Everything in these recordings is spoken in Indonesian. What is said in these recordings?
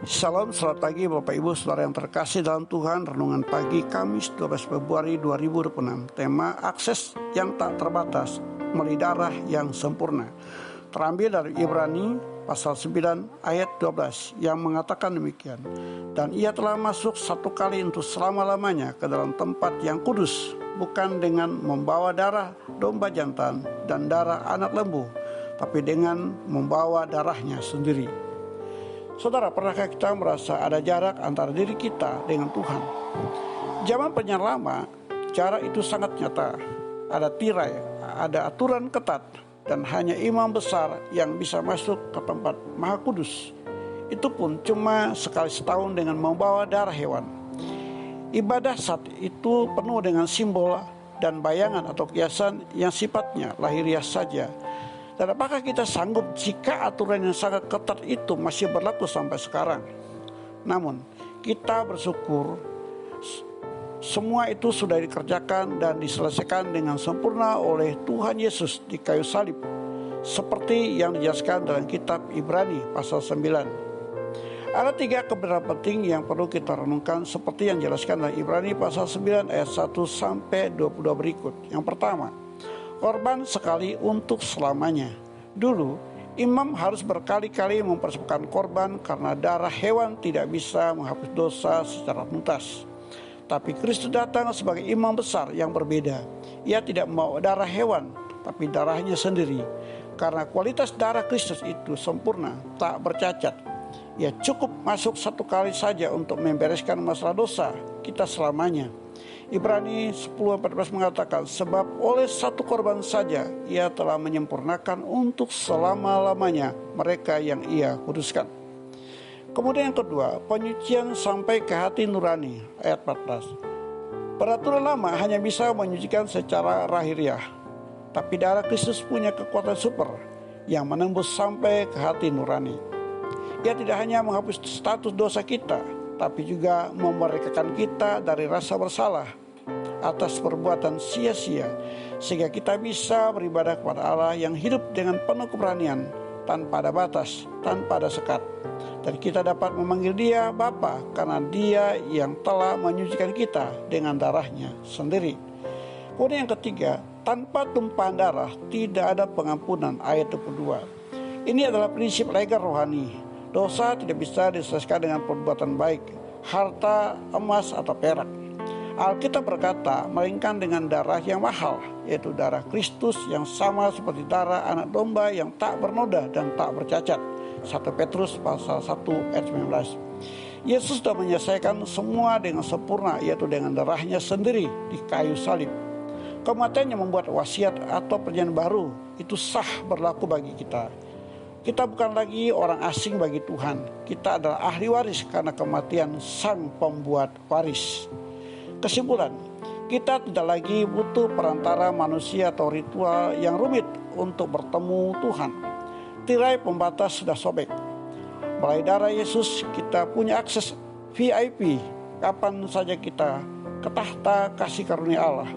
Salam, selamat pagi Bapak Ibu Saudara yang terkasih dalam Tuhan. Renungan pagi Kamis 12 Februari 2026. Tema akses yang tak terbatas melalui darah yang sempurna. Terambil dari Ibrani pasal 9 ayat 12 yang mengatakan demikian. Dan ia telah masuk satu kali untuk selama-lamanya ke dalam tempat yang kudus, bukan dengan membawa darah domba jantan dan darah anak lembu, tapi dengan membawa darahnya sendiri. Saudara, pernahkah kita merasa ada jarak antara diri kita dengan Tuhan? Zaman penyanyi lama, jarak itu sangat nyata. Ada tirai, ada aturan ketat, dan hanya imam besar yang bisa masuk ke tempat maha kudus. Itu pun cuma sekali setahun dengan membawa darah hewan. Ibadah saat itu penuh dengan simbol dan bayangan atau kiasan yang sifatnya lahiriah saja. Dan apakah kita sanggup jika aturan yang sangat ketat itu masih berlaku sampai sekarang? Namun, kita bersyukur semua itu sudah dikerjakan dan diselesaikan dengan sempurna oleh Tuhan Yesus di kayu salib, seperti yang dijelaskan dalam kitab Ibrani pasal 9. Ada 3 kebenaran penting yang perlu kita renungkan seperti yang dijelaskan dalam Ibrani pasal 9 ayat 1 sampai 22 berikut. Yang pertama, korban sekali untuk selamanya. Dulu, imam harus berkali-kali mempersembahkan korban karena darah hewan tidak bisa menghapus dosa secara tuntas. Tapi Kristus datang sebagai imam besar yang berbeda. Ia tidak membawa darah hewan, tapi darahnya sendiri. Karena kualitas darah Kristus itu sempurna, tak bercacat. Ia cukup masuk satu kali saja untuk membereskan masalah dosa kita selamanya. Ibrani 10:14 mengatakan, sebab oleh satu korban saja ia telah menyempurnakan untuk selama-lamanya mereka yang ia kuduskan. Kemudian yang kedua, penyucian sampai ke hati nurani, ayat 14. Peraturan lama hanya bisa menyucikan secara lahiriah, tapi darah Kristus punya kekuatan super yang menembus sampai ke hati nurani. Ia tidak hanya menghapus status dosa kita, tapi juga memerdekakan kita dari rasa bersalah atas perbuatan sia-sia, sehingga kita bisa beribadah kepada Allah yang hidup dengan penuh keberanian, tanpa ada batas, tanpa ada sekat. Dan kita dapat memanggil Dia Bapa karena Dia yang telah menyucikan kita dengan darahnya sendiri. Kemudian yang ketiga, tanpa tumpahan darah tidak ada pengampunan, ayat 22. Ini adalah prinsip legal rohani. Dosa tidak bisa diselesaikan dengan perbuatan baik, harta, emas, atau perak. Alkitab berkata, melainkan dengan darah yang mahal, yaitu darah Kristus yang sama seperti darah anak domba yang tak bernoda dan tak bercacat. 1 Petrus pasal 1 ayat 19. Yesus sudah menyelesaikan semua dengan sempurna, yaitu dengan darahnya sendiri di kayu salib. Kematiannya membuat wasiat atau perjanjian baru itu sah berlaku bagi kita. Kita bukan lagi orang asing bagi Tuhan. Kita adalah ahli waris karena kematian Sang Pembuat waris. Kesimpulan, kita tidak lagi butuh perantara manusia atau ritual yang rumit untuk bertemu Tuhan. Tirai pembatas sudah sobek. Melalui darah Yesus kita punya akses VIP kapan saja kita ke tahta kasih karunia Allah.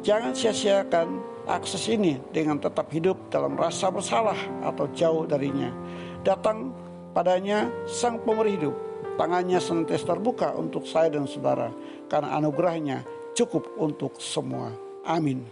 Jangan sia-siakan akses ini dengan tetap hidup dalam rasa bersalah atau jauh darinya. Datang padanya Sang Pemberi hidup. Tangannya senantiasa terbuka untuk saya dan saudara, karena anugerahnya cukup untuk semua. Amin.